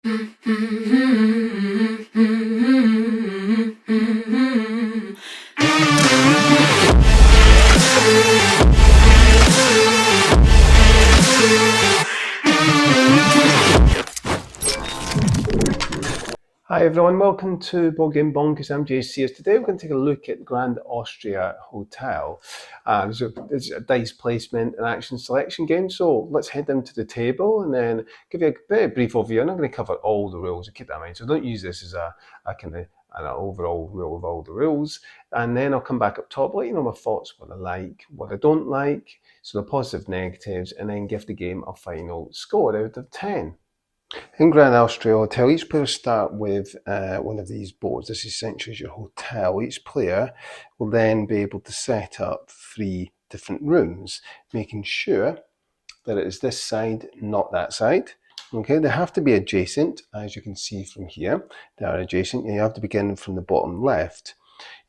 Hi everyone, welcome to Board Game Bonkers. I'm JC. Today we're going to take a look at Grand Austria Hotel. There's a dice placement and action selection game, so let's head down to the table and then give you a very brief overview. I'm not going to cover all the rules, keep that in mind, so don't use this as a kind of an overall rule of all the rules. And then I'll come back up top, let you know my thoughts, what I like, what I don't like, so the positive, negatives, and then give the game a final score out of 10. In Grand Austria Hotel, each player will start with one of these boards. This essentially is your hotel. Each player will then be able to set up 3 different rooms, making sure that it is this side, not that side. Okay, they have to be adjacent, as you can see from here. They are adjacent, and you have to begin from the bottom left.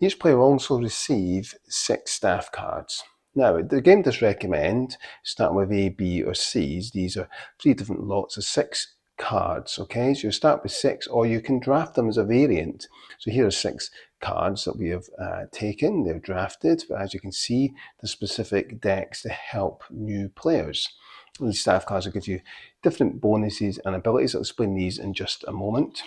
Each player will also receive 6 staff cards. Now, the game does recommend starting with A, B, or C's. These are 3 different lots of 6 cards. Okay, so you start with 6, or you can draft them as a variant. So here are 6 cards that we have taken. They're drafted, but as you can see, the specific decks to help new players. These staff cards will give you different bonuses and abilities. I'll explain these in just a moment.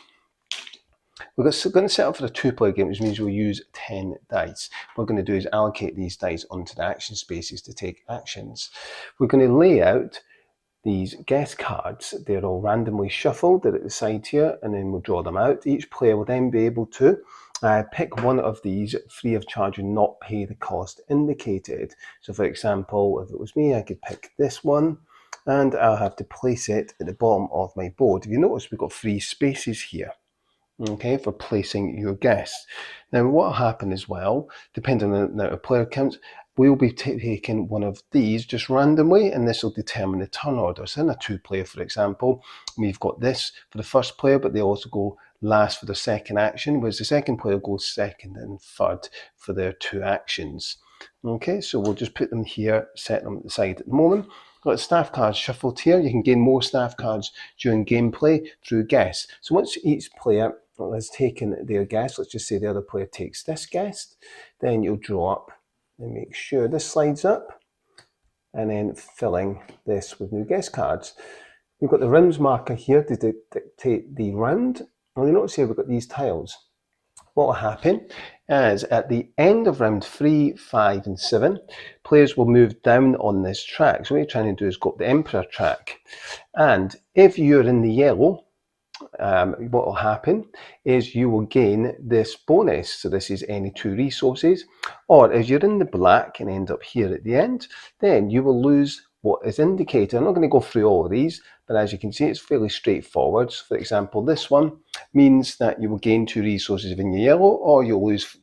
We're going to set up for a 2-player game, which means we'll use 10 dice. What we're going to do is allocate these dice onto the action spaces to take actions. We're going to lay out these guest cards. They're all randomly shuffled. They're at the side here, and then we'll draw them out. Each player will then be able to pick one of these free of charge and not pay the cost indicated. So for example, if it was me, I could pick this one, and I'll have to place it at the bottom of my board. If you notice, we've got 3 spaces here, okay, for placing your guests. Now what will happen as well, depending on the amount of player counts, we'll be taking one of these just randomly, and this will determine the turn order. So in a 2-player, for example, we've got this for the first player, but they also go last for the second action, whereas the second player goes second and third for their 2 actions. Okay, so we'll just put them here, set them at the side at the moment. Got staff cards shuffled here. You can gain more staff cards during gameplay through guests. So once each player has taken their guest, let's just say the other player takes this guest, then you'll draw up and make sure this slides up, and then filling this with new guest cards. We've got the rounds marker here to dictate the round. And you notice here we've got these tiles. What will happen is at the end of round 3, 5, and 7, players will move down on this track. So what you're trying to do is go up the Emperor track. And if you're in the yellow, what will happen is you will gain this bonus. So this is any 2 resources. Or if you're in the black and end up here at the end, then you will lose what is indicated. I'm not going to go through all of these, but as you can see, it's fairly straightforward. So for example, this one means that you will gain 2 resources if in your yellow, or you'll lose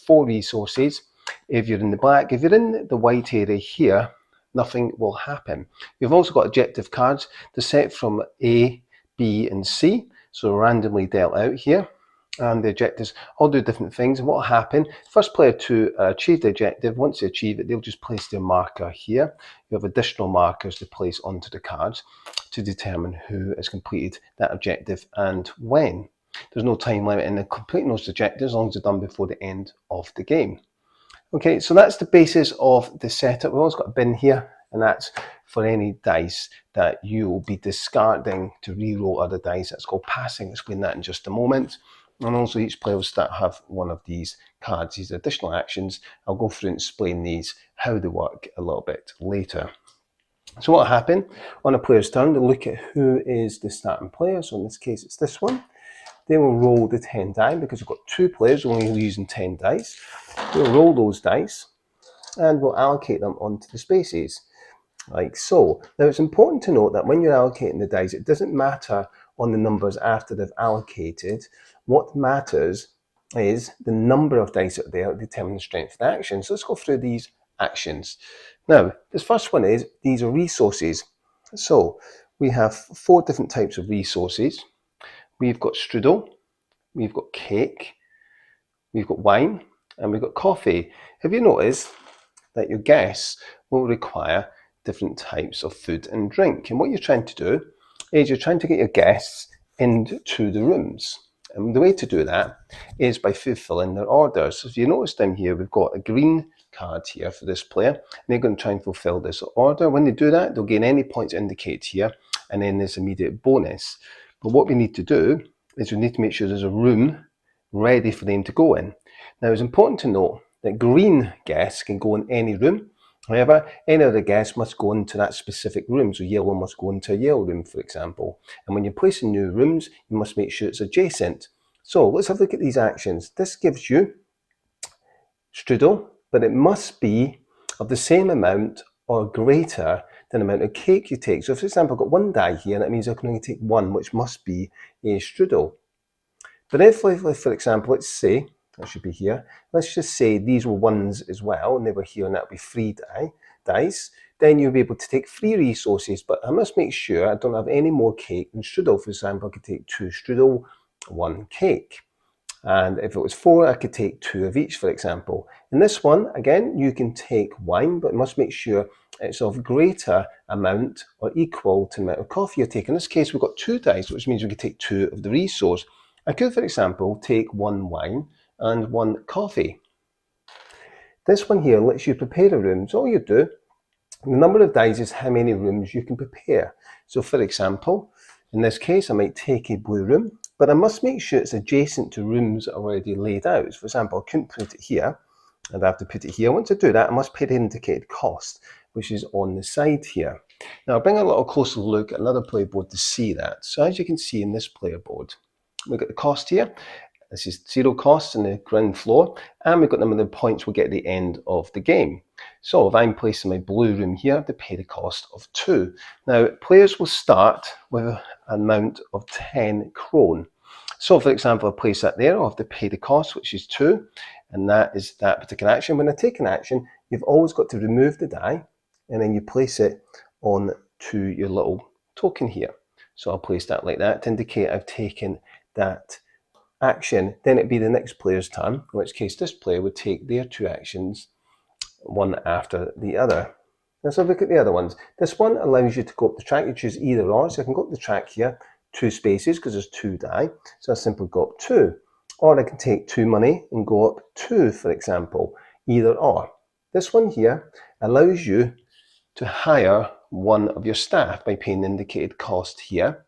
4 resources if you're in the black. If you're in the white area here, nothing will happen. You've also got objective cards to set from A, B, and C, so randomly dealt out here, and the objectives all do different things. And what will happen, first player to achieve the objective, once they achieve it, they'll just place their marker here. You have additional markers to place onto the cards to determine who has completed that objective and when. There's no time limit in completing those objectives as long as they're done before the end of the game. Okay, so that's the basis of the setup. We've also got a bin here, and that's for any dice that you will be discarding to re-roll other dice. That's called passing. I'll explain that in just a moment. And also each player will have one of these cards, these additional actions. I'll go through and explain these, how they work a little bit later. So what will happen on a player's turn, they'll look at who is the starting player. So in this case, it's this one. They will roll the 10 die, because we've got 2 players only using 10 dice. We'll roll those dice and we'll allocate them onto the spaces, like so. Now it's important to note that when you're allocating the dice, it doesn't matter on the numbers after they've allocated. What matters is the number of dice that are there determine the strength of the action. So let's go through these actions. Now, this first one is, these are resources. So we have 4 different types of resources. We've got strudel, we've got cake, we've got wine, and we've got coffee. Have you noticed that your guests will require different types of food and drink? And what you're trying to do is you're trying to get your guests into the rooms. And the way to do that is by fulfilling their orders. So if you notice down here, we've got a green card here for this player, and they're going to try and fulfill this order. When they do that, they'll gain any points indicated here, and then there's immediate bonus. But what we need to do is we need to make sure there's a room ready for them to go in. Now, it's important to note that green guests can go in any room. However, any other guest must go into that specific room. So yellow must go into a yellow room, for example. And when you're placing new rooms, you must make sure it's adjacent. So let's have a look at these actions. This gives you strudel, but it must be of the same amount or greater than the amount of cake you take. So for example, I've got one die here, that means I can only take one, which must be a strudel. But if, for example, let's say, that should be here, let's just say these were ones as well, and they were here, and that would be 3 dice, then you'll be able to take 3 resources, but I must make sure I don't have any more cake than strudel. For example, I could take 2 strudel, 1 cake. And if it was 4, I could take 2 of each, for example. In this one, again, you can take wine, but you must make sure it's of greater amount or equal to the amount of coffee you're taking. In this case, we've got 2 dice, which means we could take 2 of the resource. I could, for example, take 1 wine and 1 coffee. This one here lets you prepare a room. So all you do, the number of dice is how many rooms you can prepare. So for example, in this case, I might take a blue room, but I must make sure it's adjacent to rooms already laid out. For example, I couldn't put it here, and I have to put it here. Once I do that, I must pay the indicated cost, which is on the side here. Now I'll bring a little closer look at another player board to see that. So as you can see in this player board, we've got the cost here. This is 0 costs in the ground floor, and we've got the number of points we'll get at the end of the game. So if I'm placing my blue room here, I have to pay the cost of 2. Now, players will start with an amount of 10 krone. So for example, I place that there, I'll have to pay the cost, which is 2, and that is that particular action. When I take an action, you've always got to remove the die, and then you place it on to your little token here. So I'll place that like that to indicate I've taken that action. Then it'd be the next player's turn, in which case this player would take their 2 actions, one after the other. Let's have a look at the other ones. This one allows you to go up the track. You choose either or. So I can go up the track here, 2 spaces, because there's 2 die. So I simply go up 2. Or I can take 2 money and go up 2, for example, either or. This one here allows you to hire one of your staff by paying the indicated cost here.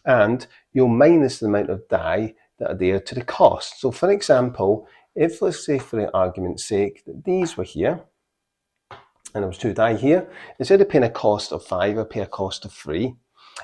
And you'll minus the amount of die that are there to the cost. So for example, if let's say for the argument's sake that these were here, and there was 2 die here, instead of paying a cost of 5, I'll pay a cost of 3,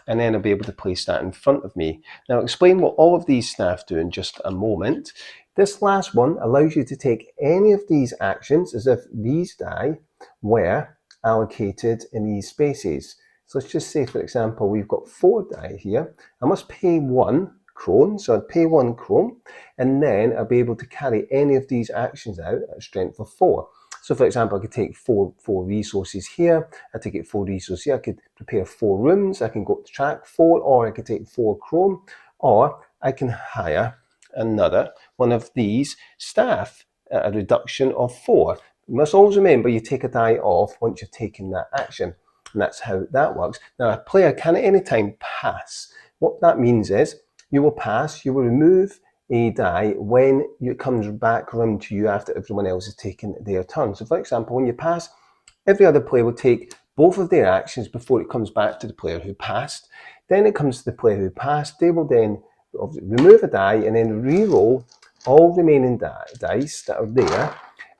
and then I'll be able to place that in front of me. Now I'll explain what all of these staff do in just a moment. This last one allows you to take any of these actions as if these die were allocated in these spaces. So let's just say, for example, we've got 4 die here. I must pay 1 krone, so I'd pay 1 krone, and then I'll be able to carry any of these actions out at a strength of 4. So for example, I could take four resources here, I take it 4 resources here, I could prepare 4 rooms, I can go up the track 4, or I could take 4 krone, or I can hire another one of these staff at a reduction of 4. You must always remember you take a die off once you've taken that action, and that's how that works. Now a player can at any time pass. What that means is you will pass, you will remove a die when it comes back around to you after everyone else has taken their turn. So for example, when you pass, every other player will take both of their actions before it comes back to the player who passed. Then it comes to the player who passed. They will then remove a die and then re-roll all remaining dice that are there,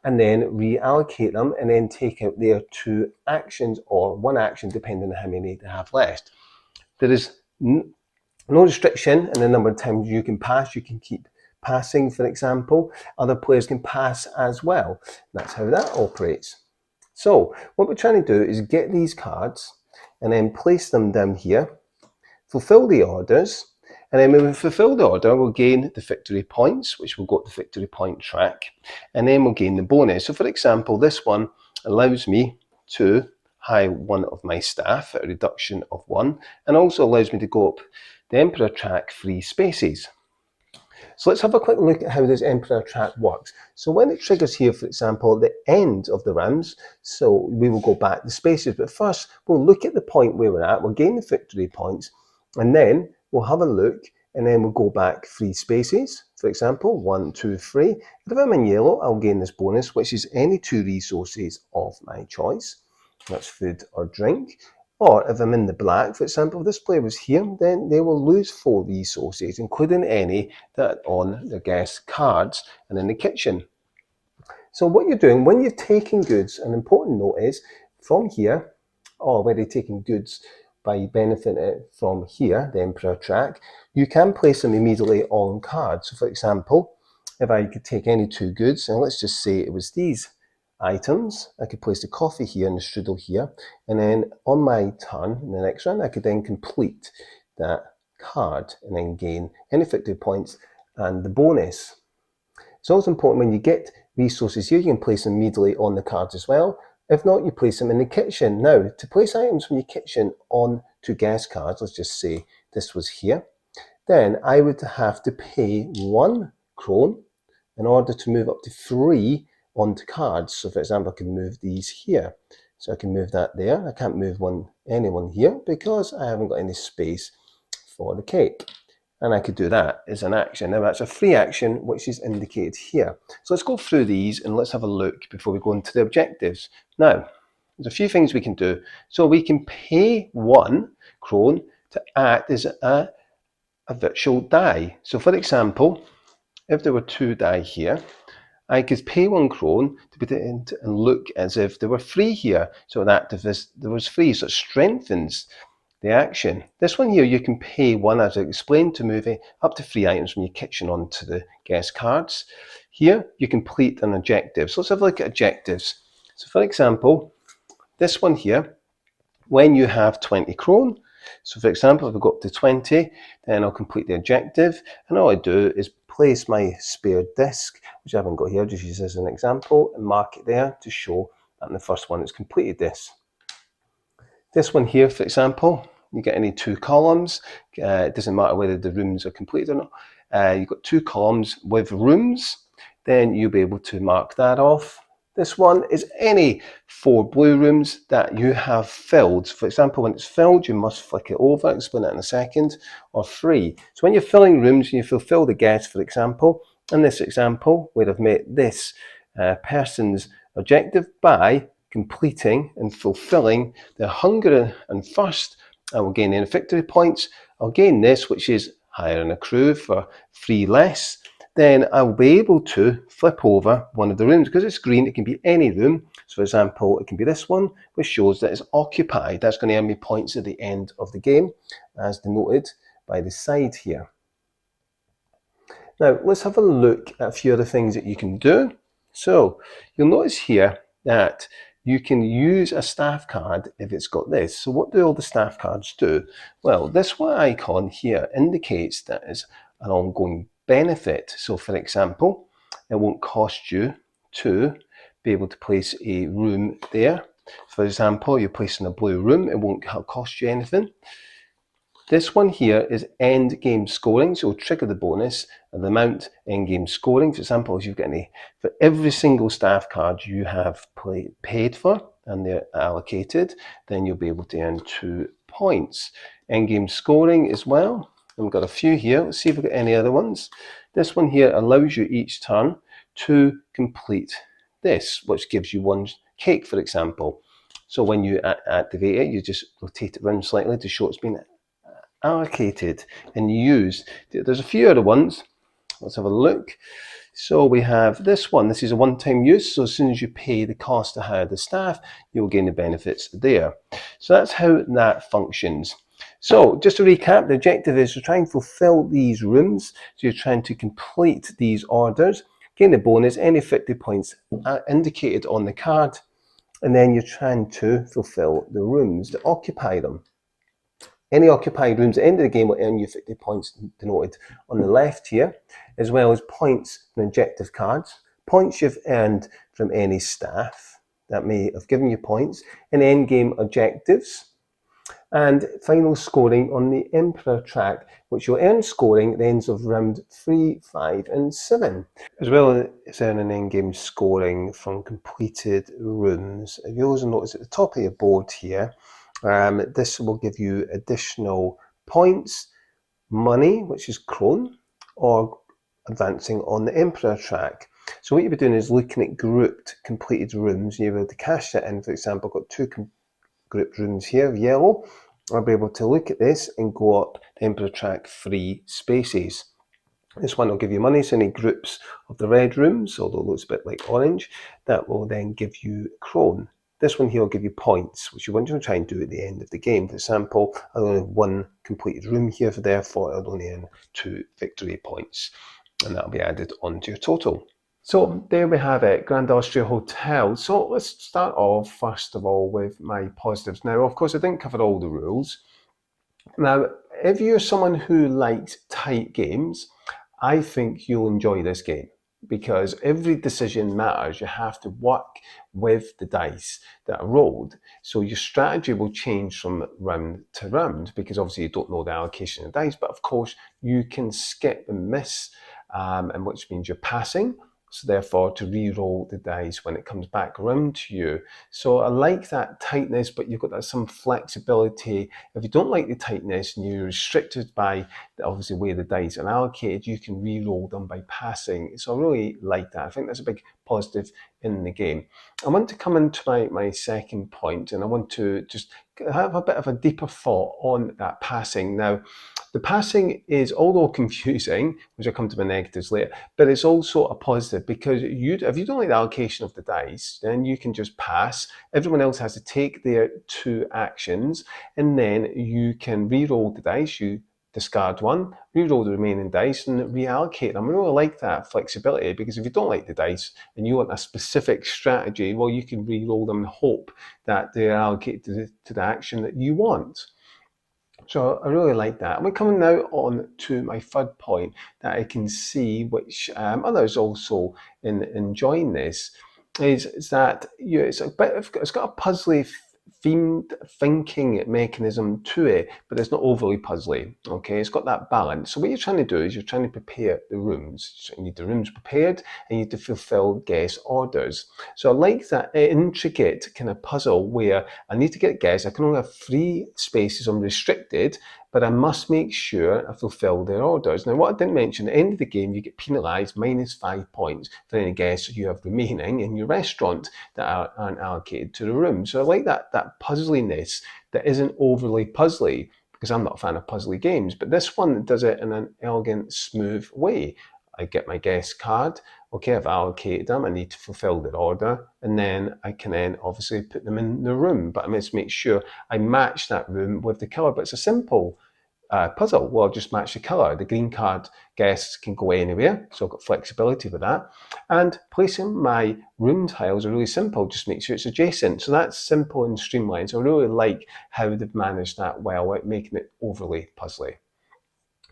and then reallocate them, and then take out their 2 actions or 1 action, depending on how many they have left. There is no restriction in the number of times you can pass. You can keep passing, for example. Other players can pass as well. That's how that operates. So what we're trying to do is get these cards and then place them down here, fulfill the orders, and then when we fulfill the order, we'll gain the victory points, which will go up the victory point track, and then we'll gain the bonus. So for example, this one allows me to hire one of my staff at a reduction of 1, and also allows me to go up the Emperor track 3 spaces. So let's have a quick look at how this Emperor track works. So when it triggers here, for example, at the end of the rounds, so we will go back the spaces, but first we'll look at the point where we're at, we'll gain the victory points, and then we'll have a look and then we'll go back 3 spaces. For example, 1, 2, 3. If I'm in yellow, I'll gain this bonus, which is any 2 resources of my choice. That's food or drink. Or if I'm in the black, for example, if this player was here, then they will lose 4 resources, including any that are on the guest cards and in the kitchen. So what you're doing when you're taking goods, an important note is from here, already taking goods by benefiting it from here, the Emperor track, you can place them immediately on cards. So for example, if I could take any 2 goods, and let's just say it was these items, I could place the coffee here and the strudel here, and then on my turn, in the next round, I could then complete that card and then gain any victory points and the bonus. It's also important when you get resources here, you can place them immediately on the cards as well. If not, you place them in the kitchen. Now, to place items from your kitchen on to guest cards, let's just say this was here, then I would have to pay 1 krone in order to move up to 3 onto cards. So for example, I can move these here. So I can move that there. I can't move anyone here because I haven't got any space for the cake. And I could do that as an action. Now that's a free action which is indicated here. So let's go through these and let's have a look before we go into the objectives. Now, there's a few things we can do. So we can pay 1 krone to act as a virtual die. So for example, if there were 2 die here, I could pay 1 krone to put it in and look as if there were 3 here. So that if there was 3, so it strengthens the action. This one here, you can pay 1, as I explained, to move up to 3 items from your kitchen onto the guest cards. Here, you complete an objective. So let's have a look at objectives. So for example, this one here, when you have 20 krone, so for example, if I go up to 20, then I'll complete the objective. And all I do is place my spare disc, which I haven't got here, just use as an example, and mark it there to show that in the first one it's completed this. This one here, for example, you get any 2 columns. It doesn't matter whether the rooms are completed or not. You've got 2 columns with rooms. Then you'll be able to mark that off. This one is any 4 blue rooms that you have filled. For example, when it's filled, you must flick it over. I'll explain that in a second. Or 3. So when you're filling rooms, you fulfill the guest, for example. In this example, where I've met this person's objective by completing and fulfilling the hunger and thirst, I will gain any victory points. I'll gain this, which is hire an crew for 3 less. Then I will be able to flip over one of the rooms. Because it's green, it can be any room. So for example, it can be this one, which shows that it's occupied. That's going to earn me points at the end of the game, as denoted by the side here. Now, let's have a look at a few other things that you can do. So you'll notice here that you can use a staff card if it's got this. So what do all the staff cards do? Well, this one icon here indicates that it's an ongoing benefit. So for example, it won't cost you to be able to place a room there. For example, you're placing a blue room, it won't cost you anything. This one here is end game scoring, so it'll trigger the bonus and the amount end game scoring. For example, if you've got any, for every single staff card you have paid for and they're allocated, then you'll be able to earn 2 points. End game scoring as well. And we've got a few here. Let's see if we've got any other ones. This one here allows you each turn to complete this, which gives you 1 cake, for example. So when you activate it, you just rotate it around slightly to show it's been allocated and used. There's a few other ones. Let's have a look. So we have this one. This is a one-time use. So as soon as you pay the cost to hire the staff, you'll gain the benefits there. So that's how that functions. So just to recap, the objective is to try and fulfill these rooms. So you're trying to complete these orders, gain the bonus, any 50 points are indicated on the card, and then you're trying to fulfill the rooms that occupy them. Any occupied rooms at the end of the game will earn you 50 points denoted on the left here, as well as points from objective cards, points you've earned from any staff that may have given you points, and end game objectives, and final scoring on the Emperor track, which you'll earn scoring at the ends of round 3, 5 and 7. As well as earning end game scoring from completed rooms. If you also notice at the top of your board here, this will give you additional points money, which is krone, or advancing on the emperor track. So what you'll be doing is looking at grouped completed rooms, and you'll be able to cash that in. For example, I've got 2 grouped rooms here, yellow. I'll be able to look at this and go up the emperor track 3 spaces. This one will give you money, so any groups of the red rooms, although it looks a bit like orange, that will then give you krone. This one here will give you points, which you want to try and do at the end of the game. For example, I only have 1 completed room here, so therefore I'll only earn 2 victory points, and that'll be added onto your total. So there we have it, Grand Austria Hotel. So let's start off, first of all, with my positives. Now, of course, I didn't cover all the rules. Now, if you're someone who likes tight games, I think you'll enjoy this game because every decision matters. You have to work with the dice that are rolled. So your strategy will change from round to round because obviously you don't know the allocation of dice, but of course you can skip and miss, and which means you're passing. So therefore to re-roll the dice when it comes back around to you. So I like that tightness, but you've got that some flexibility. If you don't like the tightness and you're restricted by obviously where the dice are allocated, you can re-roll them by passing. So I really like that. I think that's a big positive in the game. I want to come into my second point, and I want to just have a bit of a deeper thought on that passing. Now, the passing is, although confusing, which I'll come to my negatives later, but it's also a positive because if you don't like the allocation of the dice, then you can just pass. Everyone else has to take their 2 actions, and then you can re-roll the dice. You discard 1, re-roll the remaining dice, and reallocate them. I really like that flexibility because if you don't like the dice and you want a specific strategy, well, you can re-roll them and hope that they're allocated to the action that you want. So I really like that. We're coming now on to my third point that I can see, which others also enjoying this, is that it's a bit of, it's got a puzzly themed thinking mechanism to it, but it's not overly puzzly. Okay, it's got that balance. So what you're trying to do is you're trying to prepare the rooms. So you need the rooms prepared, and you need to fulfill guest orders. So I like that intricate kind of puzzle where I need to get guests. I can only have 3 spaces unrestricted, but I must make sure I fulfill their orders. Now, what I didn't mention, at the end of the game, you get penalised -5 points for any guests you have remaining in your restaurant that aren't allocated to the room. So I like that puzzliness that isn't overly puzzly, because I'm not a fan of puzzly games, but this one does it in an elegant, smooth way. I get my guest card. Okay, I've allocated them. I need to fulfill their order, and then I can then obviously put them in the room. But I must make sure I match that room with the colour. But it's a simple puzzle. Well, I'll just match the colour. The green card guests can go anywhere, so I've got flexibility with that. And placing my room tiles are really simple. Just make sure it's adjacent. So that's simple and streamlined. So I really like how they've managed that well, without making it overly puzzly.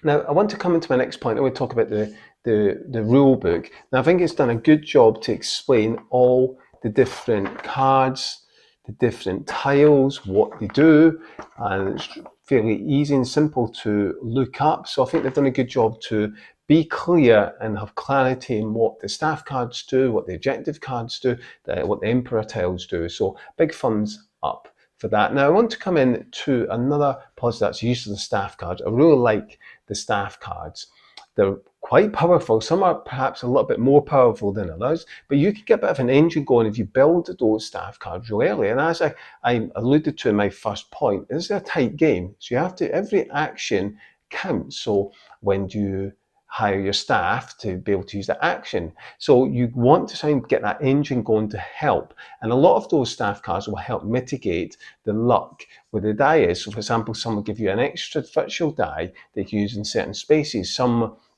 Now, I want to come into my next point. I want to talk about the rule book. Now, I think it's done a good job to explain all the different cards, the different tiles, what they do, and it's fairly easy and simple to look up. So I think they've done a good job to be clear and have clarity in what the staff cards do, what the objective cards do, what the emperor tiles do. So big thumbs up for that. Now I want to come in to another positive, that's use of the staff cards. I really like the staff cards. They're quite powerful. Some are perhaps a little bit more powerful than others, but you can get a bit of an engine going if you build those staff cards real early. And as I alluded to in my first point, this is a tight game. So you have to, every action counts. So when do you hire your staff to be able to use that action? So you want to try and get that engine going to help. And a lot of those staff cards will help mitigate the luck with the die is. So for example, some will give you an extra virtual die that you use in certain spaces.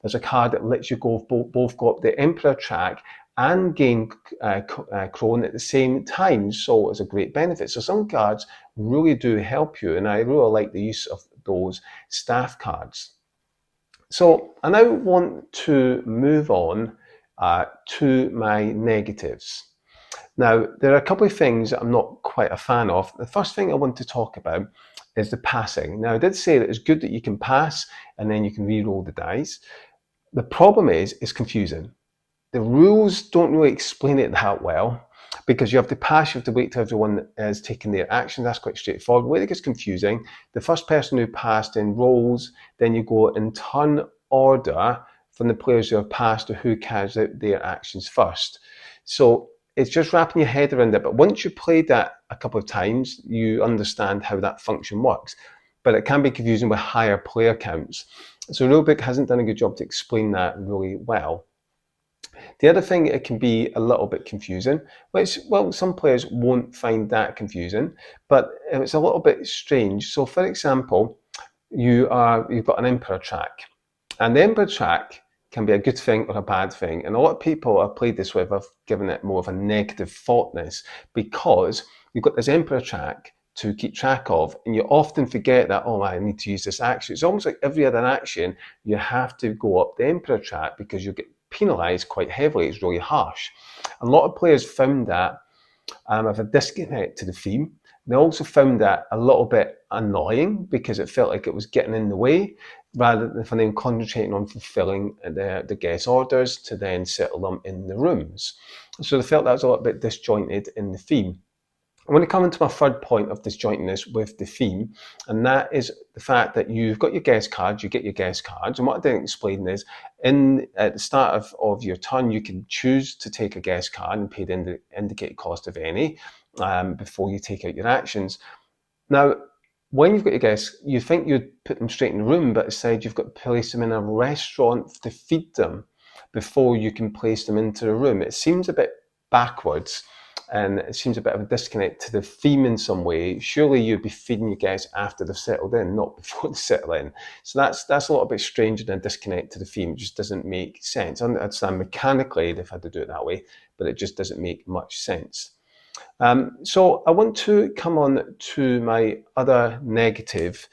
There's a card that lets you both go up the emperor track and gain krone at the same time. So it's a great benefit. So some cards really do help you, and I really like the use of those staff cards. So I now want to move on to my negatives. Now, there are a couple of things that I'm not quite a fan of. The first thing I want to talk about is the passing. Now, I did say that it's good that you can pass and then you can re-roll the dice. The problem is, it's confusing. The rules don't really explain it that well, because you have to pass, you have to wait till everyone is taking their action. That's quite straightforward. Where it gets confusing, the first person who passed then rolls, then you go in turn order from the players who have passed to who carries out their actions first. So it's just wrapping your head around it. But once you've played that a couple of times, you understand how that function works. But it can be confusing with higher player counts. So Rulebook hasn't done a good job to explain that really well. The other thing, it can be a little bit confusing, which, well, some players won't find that confusing, but it's a little bit strange. So for example, you've got an emperor track, and the emperor track can be a good thing or a bad thing. And a lot of people I've played this with have given it more of a negative thoughtness, because you've got this emperor track to keep track of, and you often forget that, oh, I need to use this action. It's almost like every other action, you have to go up the emperor track because you get penalised quite heavily. It's really harsh. A lot of players found that have a disconnect to the theme. They also found that a little bit annoying because it felt like it was getting in the way, rather than for them concentrating on fulfilling the guest orders to then settle them in the rooms. So they felt that was a little bit disjointed in the theme. I want to come into my third point of disjointedness with the theme, and that is the fact that you've got your guest cards, you get your guest cards, and what I didn't explain is, at the start of your turn, you can choose to take a guest card and pay the indicated cost of any before you take out your actions. Now, when you've got your guests, you think you'd put them straight in the room, but instead you've got to place them in a restaurant to feed them before you can place them into the room. It seems a bit backwards, and it seems a bit of a disconnect to the theme in some way. Surely you'd be feeding your guests after they've settled in, not before they settle in. So that's a little bit strange and a disconnect to the theme. It just doesn't make sense. I understand mechanically they've had to do it that way, but it just doesn't make much sense. So I want to come on to my other negative,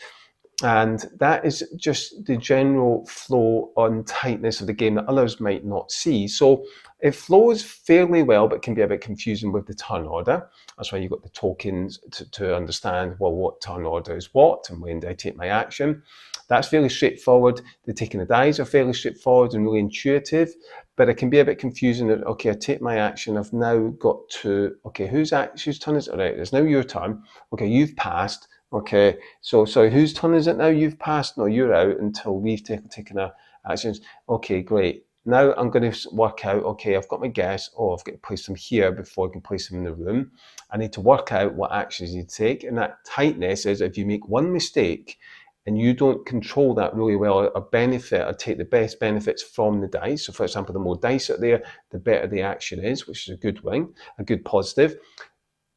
and that is just the general flow on tightness of the game that others might not see. So it flows fairly well, but can be a bit confusing with the turn order. That's why you've got the tokens to understand, well, what turn order is what, and when do I take my action. That's fairly straightforward. The taking the dice are fairly straightforward and really intuitive, but it can be a bit confusing that, okay, I take my action, I've now got to, okay, whose turn is it? Right, it's now your turn. Okay, you've passed. Okay, so whose turn is it now? You've passed. No, you're out until we've taken our actions. Okay, great. Now I'm going to work out, okay, I've got my guess. Oh, I've got to place them here before I can place them in the room. I need to work out what actions you take. And that tightness is, if you make one mistake and you don't control that really well, or benefit or take the best benefits from the dice. So for example, the more dice are there, the better the action is, which is a good wing, a good positive.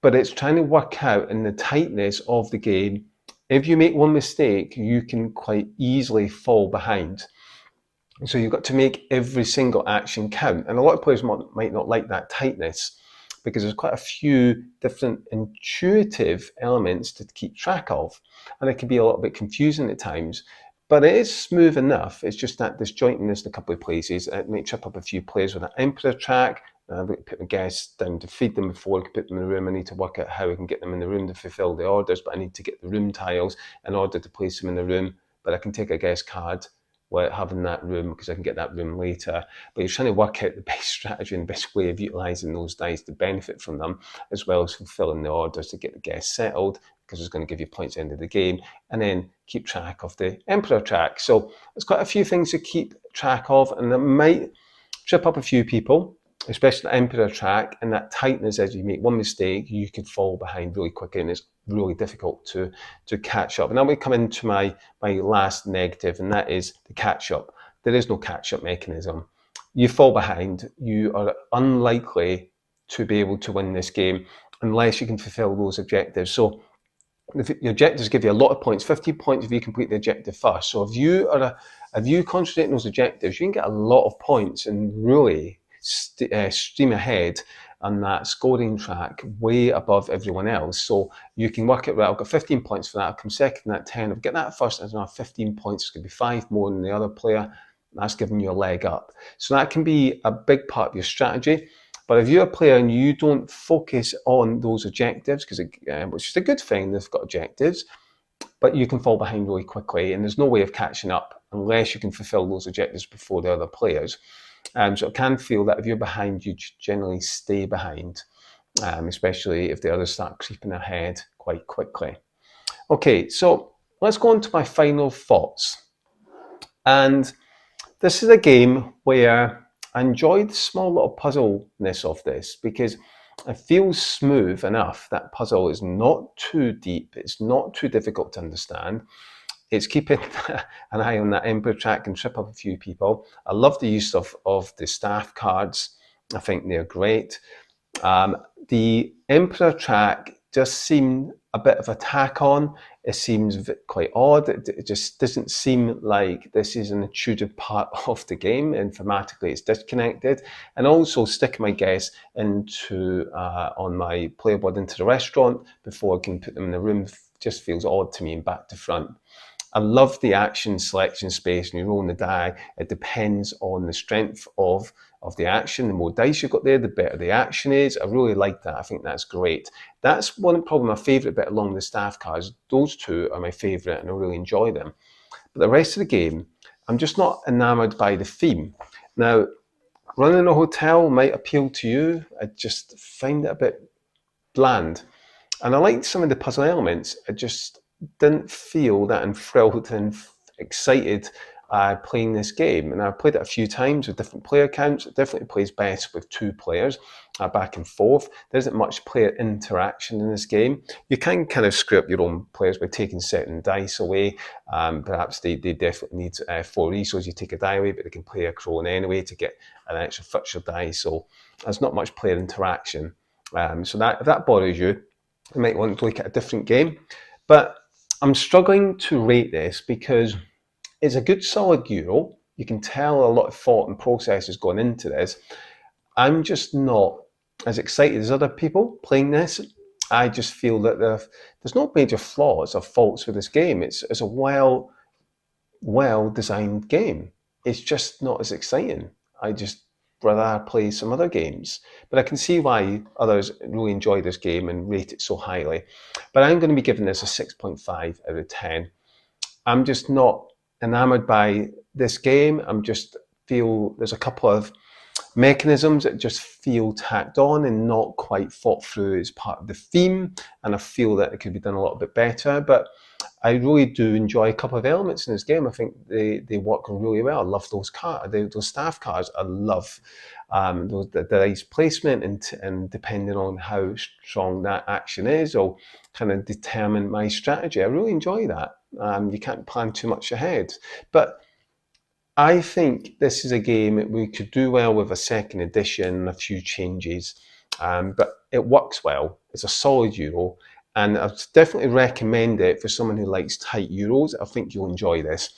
But it's trying to work out in the tightness of the game. If you make one mistake, you can quite easily fall behind. So you've got to make every single action count. And a lot of players might not like that tightness, because there's quite a few different intuitive elements to keep track of. And it can be a little bit confusing at times, but it is smooth enough. It's just that disjointedness in a couple of places. It might trip up a few players with an emperor track. I've got to put my guests down to feed them before I can put them in the room. I need to work out how I can get them in the room to fulfill the orders, but I need to get the room tiles in order to place them in the room. But I can take a guest card without having that room, because I can get that room later. But you're trying to work out the best strategy and the best way of utilising those dice to benefit from them, as well as fulfilling the orders to get the guests settled, because it's going to give you points at the end of the game, and then keep track of the emperor track. So there's quite a few things to keep track of, and that might trip up a few people, especially the emperor track, and that tightness. As you make one mistake, you could fall behind really quickly, and it's really difficult to catch up. And now we come into my last negative, and that is the catch up. There is no catch up mechanism. You fall behind, you are unlikely to be able to win this game unless you can fulfill those objectives. So the objectives give you a lot of points, 15 points if you complete the objective first. So if you concentrate on those objectives, you can get a lot of points and really stream ahead on that scoring track way above everyone else. So you can work it, right, I've got 15 points for that, I'll come second at 10, I'll get that first, and I'll have 15 points, it's going to be 5 more than the other player. That's giving you a leg up. So that can be a big part of your strategy. But if you're a player and you don't focus on those objectives, which is a good thing, they've got objectives, but you can fall behind really quickly, and there's no way of catching up unless you can fulfill those objectives before the other players. So it can feel that if you're behind, you generally stay behind. especially if the others start creeping ahead quite quickly. Okay, so let's go on to my final thoughts. And this is a game where I enjoyed the small little puzzleness of this because it feels smooth enough. That puzzle is not too deep, it's not too difficult to understand. It's keeping an eye on that emperor track and trip up a few people. I love the use of the staff cards. I think they're great. The emperor track just seemed a bit of a tack on. It seems quite odd. It just doesn't seem like this is an intrusive part of the game. Informatically, it's disconnected. And also sticking my guests into on my player board into the restaurant before I can put them in the room just feels odd to me and back to front. I love the action selection space and you're rolling the die. It depends on the strength of the action. The more dice you've got there, the better the action is. I really like that. I think that's great. That's probably my favourite bit along the staff cards. Those two are my favourite and I really enjoy them. But the rest of the game, I'm just not enamoured by the theme. Now, running a hotel might appeal to you. I just find it a bit bland. And I liked some of the puzzle elements. I just didn't feel that enthralled and excited playing this game. And I've played it a few times with different player counts. It definitely plays best with two players back and forth. There isn't much player interaction in this game. You can kind of screw up your own players by taking certain dice away. Perhaps they definitely need 4 resources. You take a die away, but they can play a crone anyway to get an extra future die. So there's not much player interaction. So if that bothers you, you might want to look at a different game. But I'm struggling to rate this because it's a good solid Euro. You can tell a lot of thought and process has gone into this. I'm just not as excited as other people playing this. I just feel that there's no major flaws or faults with this game. It's a well designed game. It's just not as exciting. I just rather play some other games. But I can see why others really enjoy this game and rate it so highly. But I'm going to be giving this a 6.5 out of 10. I'm just not enamored by this game. I'm just feel there's a couple of mechanisms that just feel tacked on and not quite thought through as part of the theme. And I feel that it could be done a little bit better. But I really do enjoy a couple of elements in this game. I think they work really well. I love those those staff cards. I love the dice placement and depending on how strong that action is, or kind of determine my strategy. I really enjoy that. You can't plan too much ahead, but I think this is a game we could do well with a second edition, a few changes, but it works well. It's a solid Euro. And I'd definitely recommend it for someone who likes tight Euros. I think you'll enjoy this.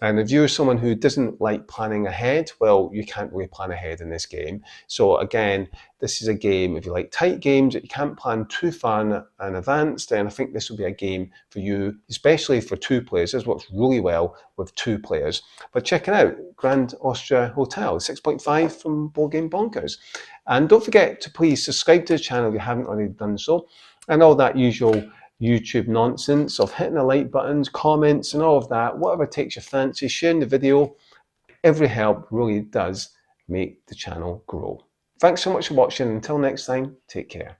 And if you're someone who doesn't like planning ahead, well, you can't really plan ahead in this game. So again, this is a game, if you like tight games that you can't plan too far in advance, then I think this will be a game for you, especially for two players. This works really well with two players. But check it out, Grand Austria Hotel, 6.5 from Board Game Bonkers. And don't forget to please subscribe to the channel if you haven't already done so. And all that usual YouTube nonsense of hitting the like buttons, comments and all of that, whatever takes your fancy, sharing the video, every help really does make the channel grow. Thanks so much for watching. Until next time, take care.